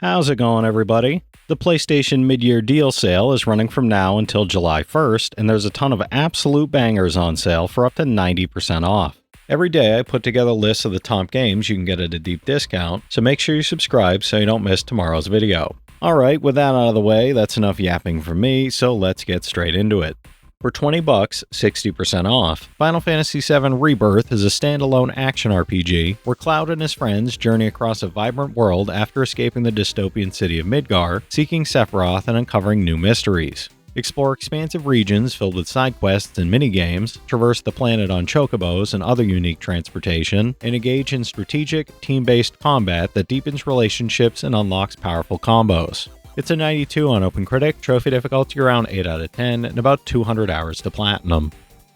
How's it going, everybody? The PlayStation mid-year deal sale is running from now until July 1st, and there's a ton of absolute bangers on sale for up to 90% off. Every day I put together lists of the top games you can get at a deep discount, so make sure you subscribe so you don't miss tomorrow's video. Alright, with that out of the way, that's enough yapping from me, so let's get straight into it. For $20, 60% off, Final Fantasy VII Rebirth is a standalone action RPG where Cloud and his friends journey across a vibrant world after escaping the dystopian city of Midgar, seeking Sephiroth and uncovering new mysteries. Explore expansive regions filled with side quests and minigames, traverse the planet on chocobos and other unique transportation, and engage in strategic, team-based combat that deepens relationships and unlocks powerful combos. It's a 92 on OpenCritic, trophy difficulty around 8 out of 10, and about 200 hours to platinum.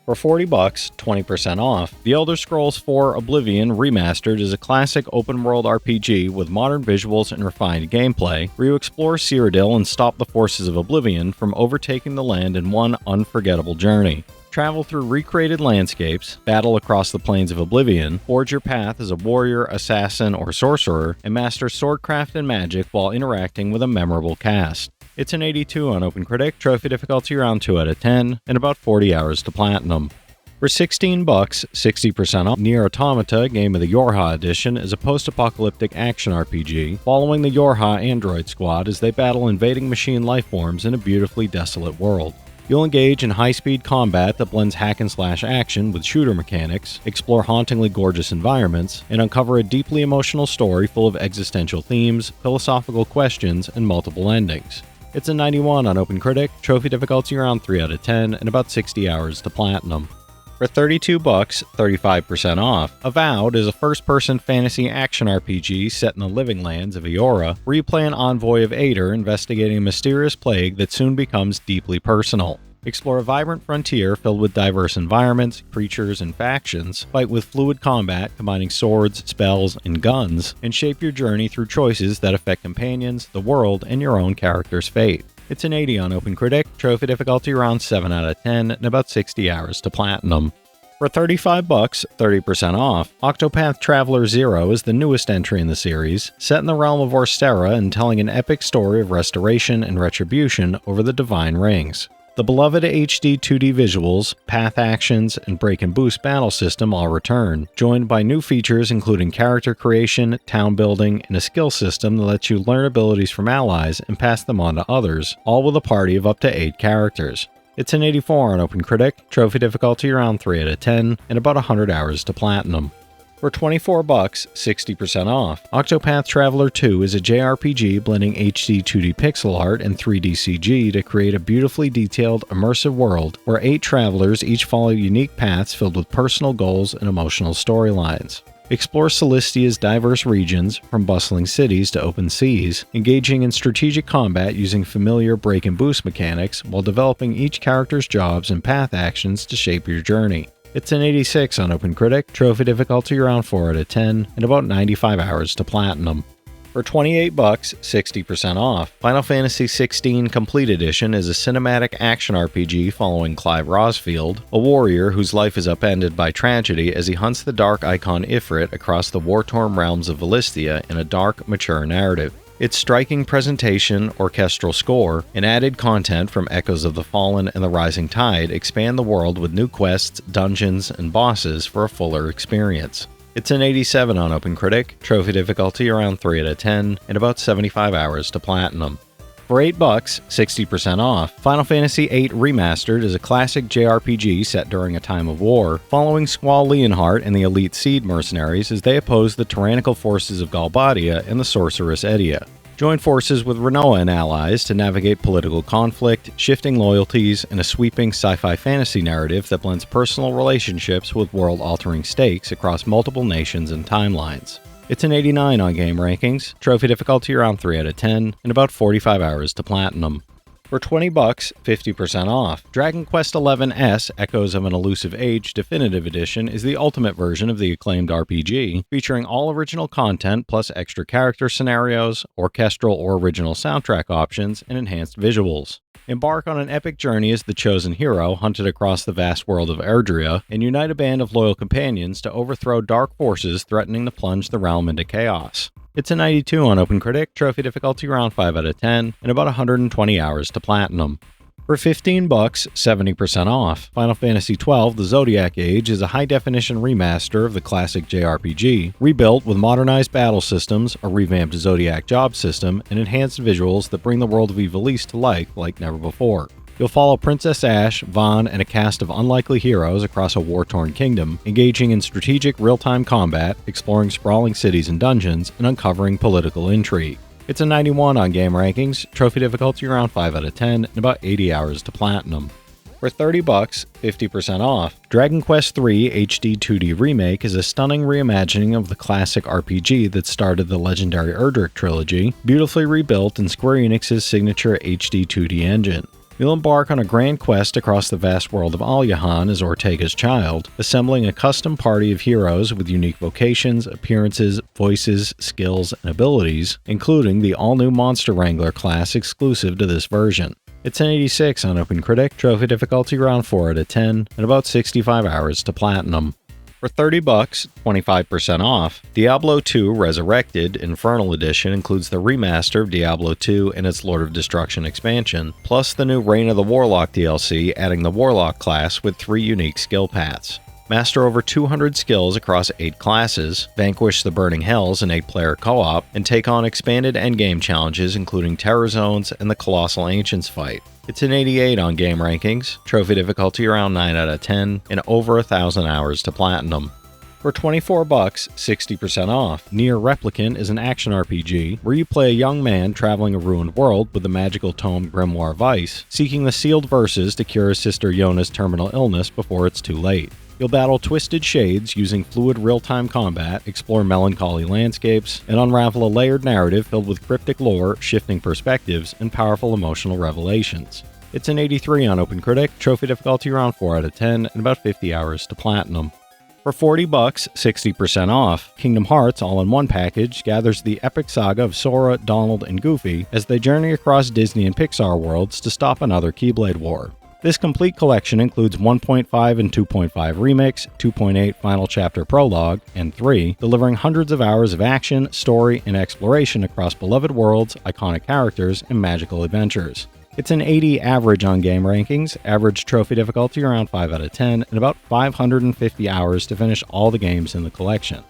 For $40, 20% off, The Elder Scrolls IV Oblivion Remastered is a classic open-world RPG with modern visuals and refined gameplay, where you explore Cyrodiil and stop the forces of Oblivion from overtaking the land in one unforgettable journey. Travel through recreated landscapes, battle across the plains of Oblivion, forge your path as a warrior, assassin, or sorcerer, and master swordcraft and magic while interacting with a memorable cast. It's an 82 on OpenCritic, trophy difficulty around 2 out of 10, and about 40 hours to platinum. For $16, 60% off, Nier Automata, Game of the Yorha Edition, is a post-apocalyptic action RPG following the Yorha android squad as they battle invading machine lifeforms in a beautifully desolate world. You'll engage in high-speed combat that blends hack-and-slash action with shooter mechanics, explore hauntingly gorgeous environments, and uncover a deeply emotional story full of existential themes, philosophical questions, and multiple endings. It's a 91 on OpenCritic, trophy difficulty around 3 out of 10, and about 60 hours to platinum. For $32, 35% off, Avowed is a first-person fantasy action RPG set in the living lands of Eora, where you play an envoy of Ader investigating a mysterious plague that soon becomes deeply personal. Explore a vibrant frontier filled with diverse environments, creatures, and factions, fight with fluid combat combining swords, spells, and guns, and shape your journey through choices that affect companions, the world, and your own character's fate. It's an 80 on OpenCritic, trophy difficulty around 7 out of 10, and about 60 hours to platinum. For $35, 30% off, Octopath Traveler 0 is the newest entry in the series, set in the realm of Orstera and telling an epic story of restoration and retribution over the Divine Rings. The beloved HD 2D visuals, path actions, and break and boost battle system all return, joined by new features including character creation, town building, and a skill system that lets you learn abilities from allies and pass them on to others, all with a party of up to 8 characters. It's an 84 on OpenCritic, trophy difficulty around 3 out of 10, and about 100 hours to platinum. For $24, 60% off, Octopath Traveler 2 is a JRPG blending HD 2D pixel art and 3D CG to create a beautifully detailed, immersive world where 8 travelers each follow unique paths filled with personal goals and emotional storylines. Explore Celestia's diverse regions, from bustling cities to open seas, engaging in strategic combat using familiar break and boost mechanics while developing each character's jobs and path actions to shape your journey. It's an 86 on OpenCritic, trophy difficulty around 4 out of 10, and about 95 hours to platinum. For $28, 60% off, Final Fantasy XVI Complete Edition is a cinematic action RPG following Clive Rosfield, a warrior whose life is upended by tragedy as he hunts the dark icon Ifrit across the war-torn realms of Valistia in a dark, mature narrative. Its striking presentation, orchestral score, and added content from Echoes of the Fallen and the Rising Tide expand the world with new quests, dungeons, and bosses for a fuller experience. It's an 87 on OpenCritic, trophy difficulty around 3 out of 10, and about 75 hours to platinum. For $8, 60% off, Final Fantasy VIII Remastered is a classic JRPG set during a time of war, following Squall Leonhardt and the elite Seed mercenaries as they oppose the tyrannical forces of Galbadia and the sorceress Edea. Join forces with Rinoa and allies to navigate political conflict, shifting loyalties, and a sweeping sci-fi fantasy narrative that blends personal relationships with world-altering stakes across multiple nations and timelines. It's an 89 on Game Rankings, trophy difficulty around 3 out of 10, and about 45 hours to platinum. For $20, 50% off, Dragon Quest XI-S Echoes of an Elusive Age Definitive Edition is the ultimate version of the acclaimed RPG, featuring all original content plus extra character scenarios, orchestral or original soundtrack options, and enhanced visuals. Embark on an epic journey as the chosen hero hunted across the vast world of Erdrea, and unite a band of loyal companions to overthrow dark forces threatening to plunge the realm into chaos. It's a 92 on OpenCritic, trophy difficulty around 5 out of 10, and about 120 hours to platinum. For $15, 70% off, Final Fantasy XII The Zodiac Age is a high-definition remaster of the classic JRPG, rebuilt with modernized battle systems, a revamped Zodiac job system, and enhanced visuals that bring the world of Ivalice to life like never before. You'll follow Princess Ashe, Vaughn, and a cast of unlikely heroes across a war-torn kingdom, engaging in strategic real-time combat, exploring sprawling cities and dungeons, and uncovering political intrigue. It's a 91 on game rankings, trophy difficulty around 5 out of 10, and about 80 hours to platinum. For $30, 50% off, Dragon Quest III HD 2D Remake is a stunning reimagining of the classic RPG that started the legendary Erdrick trilogy, beautifully rebuilt in Square Enix's signature HD 2D engine. You'll embark on a grand quest across the vast world of Al-Yahan as Ortega's child, assembling a custom party of heroes with unique vocations, appearances, voices, skills, and abilities, including the all-new Monster Wrangler class exclusive to this version. It's an 86 on OpenCritic, trophy difficulty around 4 out of 10, and about 65 hours to platinum. For $30, 25% off, Diablo 2 Resurrected Infernal Edition includes the remaster of Diablo 2 and its Lord of Destruction expansion, plus the new Reign of the Warlock DLC adding the Warlock class with 3 unique skill paths. Master over 200 skills across 8 classes, vanquish the Burning Hells in 8-player co-op, and take on expanded endgame challenges including Terror Zones and the Colossal Ancients fight. It's an 88 on game rankings, trophy difficulty around 9 out of 10, and over 1,000 hours to platinum. For $24, 60% off, Nier Replicant is an action RPG where you play a young man traveling a ruined world with the magical tome Grimoire Vice, seeking the sealed verses to cure his sister Yona's terminal illness before it's too late. You'll battle twisted shades using fluid real-time combat, explore melancholy landscapes, and unravel a layered narrative filled with cryptic lore, shifting perspectives, and powerful emotional revelations. It's an 83 on OpenCritic, trophy difficulty around 4 out of 10, and about 50 hours to platinum. For $40, 60% off, Kingdom Hearts All-in-One Package gathers the epic saga of Sora, Donald, and Goofy as they journey across Disney and Pixar worlds to stop another Keyblade War. This complete collection includes 1.5 and 2.5 Remix, 2.8 Final Chapter Prologue, and 3, delivering hundreds of hours of action, story, and exploration across beloved worlds, iconic characters, and magical adventures. It's an 80 average on game rankings, average trophy difficulty around 5 out of 10, and about 550 hours to finish all the games in the collection.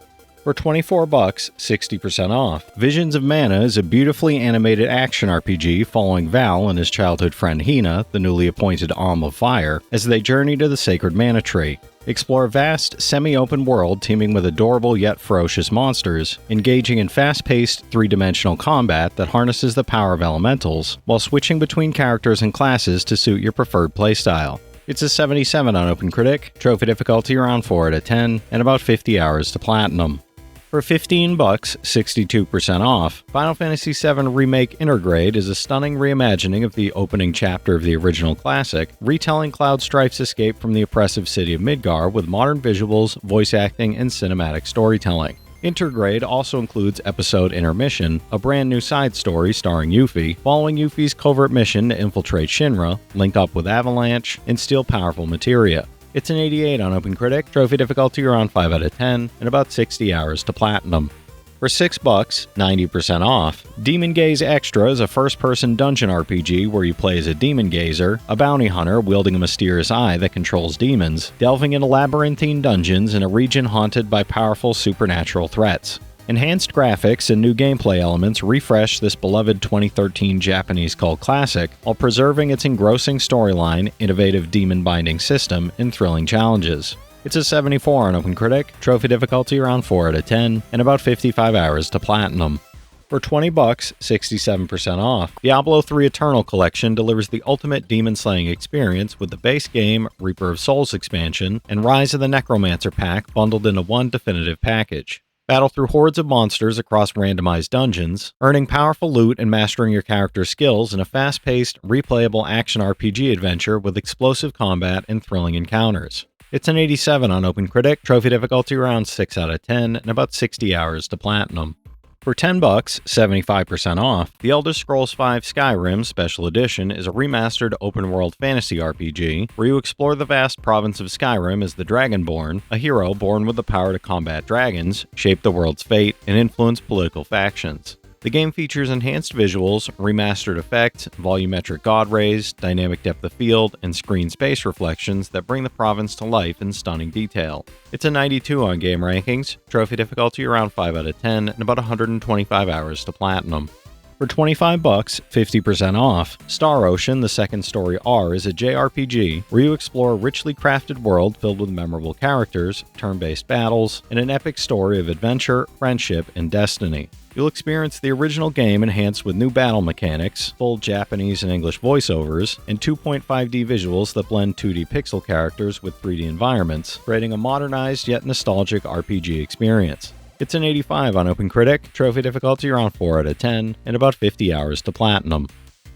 For $24, 60% off, Visions of Mana is a beautifully animated action RPG following Val and his childhood friend Hina, the newly appointed Alm of Fire, as they journey to the sacred Mana Tree. Explore a vast, semi-open world teeming with adorable yet ferocious monsters, engaging in fast-paced, three-dimensional combat that harnesses the power of elementals, while switching between characters and classes to suit your preferred playstyle. It's a 77 on OpenCritic, trophy difficulty around 4 out of 10, and about 50 hours to platinum. For $15, 62% off, Final Fantasy VII Remake Intergrade is a stunning reimagining of the opening chapter of the original classic, retelling Cloud Strife's escape from the oppressive city of Midgar with modern visuals, voice acting, and cinematic storytelling. Intergrade also includes episode Intermission, a brand new side story starring Yuffie, following Yuffie's covert mission to infiltrate Shinra, link up with Avalanche, and steal powerful materia. It's an 88 on OpenCritic, trophy difficulty around 5 out of 10, and about 60 hours to platinum. For $6, 90% off, Demon Gaze Extra is a first-person dungeon RPG where you play as a demon gazer, a bounty hunter wielding a mysterious eye that controls demons, delving into labyrinthine dungeons in a region haunted by powerful supernatural threats. Enhanced graphics and new gameplay elements refresh this beloved 2013 Japanese cult classic, while preserving its engrossing storyline, innovative demon-binding system, and thrilling challenges. It's a 74 on OpenCritic, trophy difficulty around 4 out of 10, and about 55 hours to platinum. For $20, 67% off, Diablo 3 Eternal Collection delivers the ultimate demon-slaying experience with the base game, Reaper of Souls expansion, and Rise of the Necromancer pack bundled into one definitive package. Battle through hordes of monsters across randomized dungeons, earning powerful loot and mastering your character's skills in a fast-paced, replayable action RPG adventure with explosive combat and thrilling encounters. It's an 87 on OpenCritic, trophy difficulty around 6 out of 10, and about 60 hours to platinum. For For $10, 75% off, The Elder Scrolls V Skyrim Special Edition is a remastered open-world fantasy RPG where you explore the vast province of Skyrim as the Dragonborn, a hero born with the power to combat dragons, shape the world's fate, and influence political factions. The game features enhanced visuals, remastered effects, volumetric god rays, dynamic depth of field, and screen space reflections that bring the province to life in stunning detail. It's a 92 on game rankings, trophy difficulty around 5 out of 10, and about 125 hours to platinum. For $25, 50% off, Star Ocean: The Second Story R is a JRPG where you explore a richly crafted world filled with memorable characters, turn-based battles, and an epic story of adventure, friendship, and destiny. You'll experience the original game enhanced with new battle mechanics, full Japanese and English voiceovers, and 2.5D visuals that blend 2D pixel characters with 3D environments, creating a modernized yet nostalgic RPG experience. It's an 85 on OpenCritic, trophy difficulty around 4 out of 10, and about 50 hours to platinum.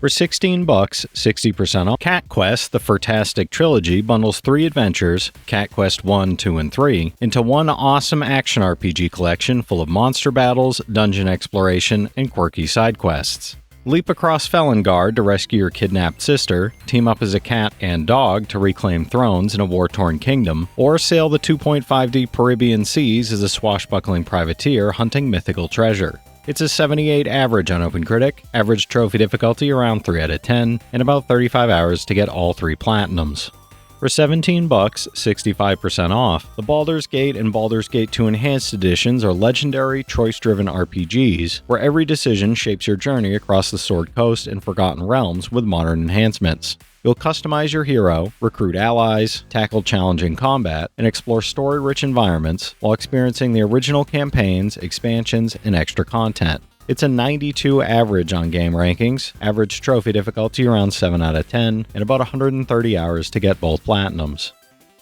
For $16, 60% off, Cat Quest: The Fantastic Trilogy bundles 3 adventures, Cat Quest 1, 2, and 3, into one awesome action RPG collection full of monster battles, dungeon exploration, and quirky side quests. Leap across Felongard to rescue your kidnapped sister, team up as a cat and dog to reclaim thrones in a war-torn kingdom, or sail the 2.5D Caribbean seas as a swashbuckling privateer hunting mythical treasure. It's a 78 average on OpenCritic, average trophy difficulty around 3 out of 10, and about 35 hours to get all 3 platinums. For $17, 65% off, the Baldur's Gate and Baldur's Gate 2 Enhanced Editions are legendary, choice-driven RPGs, where every decision shapes your journey across the Sword Coast and Forgotten Realms with modern enhancements. You'll customize your hero, recruit allies, tackle challenging combat, and explore story-rich environments while experiencing the original campaigns, expansions, and extra content. It's a 92 average on game rankings, average trophy difficulty around 7 out of 10, and about 130 hours to get both platinums.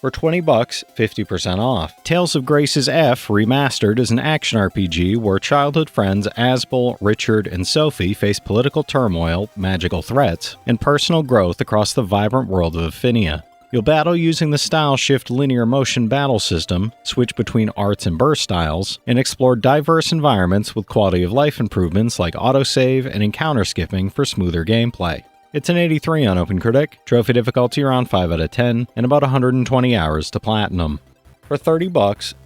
For $20, 50% off, Tales of Grace's F Remastered is an action RPG where childhood friends Asbel, Richard, and Sophie face political turmoil, magical threats, and personal growth across the vibrant world of Affinia. You'll battle using the Style Shift linear motion battle system, switch between arts and burst styles, and explore diverse environments with quality of life improvements like autosave and encounter skipping for smoother gameplay. It's an 83 on OpenCritic, trophy difficulty around 5 out of 10, and about 120 hours to platinum. For $30,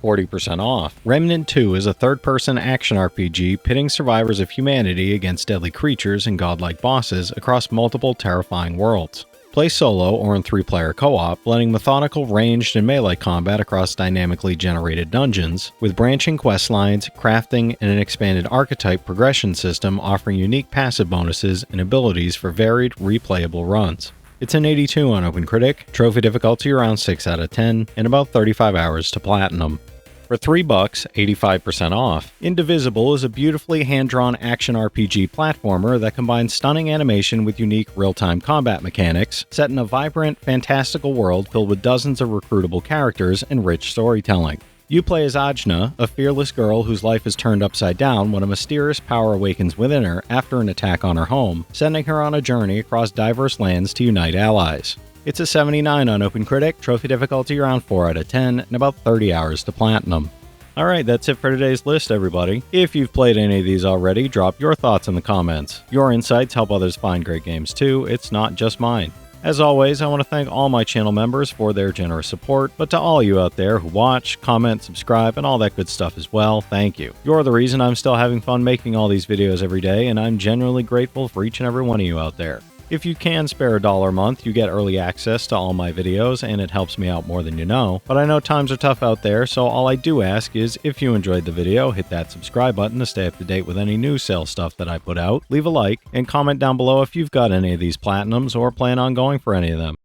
40% off, Remnant 2 is a third-person action RPG pitting survivors of humanity against deadly creatures and godlike bosses across multiple terrifying worlds. Play solo or in 3-player co-op, blending methodical ranged and melee combat across dynamically generated dungeons, with branching quest lines, crafting, and an expanded archetype progression system offering unique passive bonuses and abilities for varied, replayable runs. It's an 82 on OpenCritic, trophy difficulty around 6 out of 10, and about 35 hours to platinum. For $3, 85% off, Indivisible is a beautifully hand-drawn action RPG platformer that combines stunning animation with unique real-time combat mechanics, set in a vibrant, fantastical world filled with dozens of recruitable characters and rich storytelling. You play as Ajna, a fearless girl whose life is turned upside down when a mysterious power awakens within her after an attack on her home, sending her on a journey across diverse lands to unite allies. It's a 79 on OpenCritic, trophy difficulty around 4 out of 10, and about 30 hours to platinum. Alright, that's it for today's list, everybody. If you've played any of these already, drop your thoughts in the comments. Your insights help others find great games too, it's not just mine. As always, I want to thank all my channel members for their generous support, but to all you out there who watch, comment, subscribe, and all that good stuff as well, thank you. You're the reason I'm still having fun making all these videos every day, and I'm genuinely grateful for each and every one of you out there. If you can spare $1 a month, you get early access to all my videos, and it helps me out more than you know. But I know times are tough out there, so all I do ask is, if you enjoyed the video, hit that subscribe button to stay up to date with any new sale stuff that I put out, leave a like, and comment down below if you've got any of these platinums or plan on going for any of them.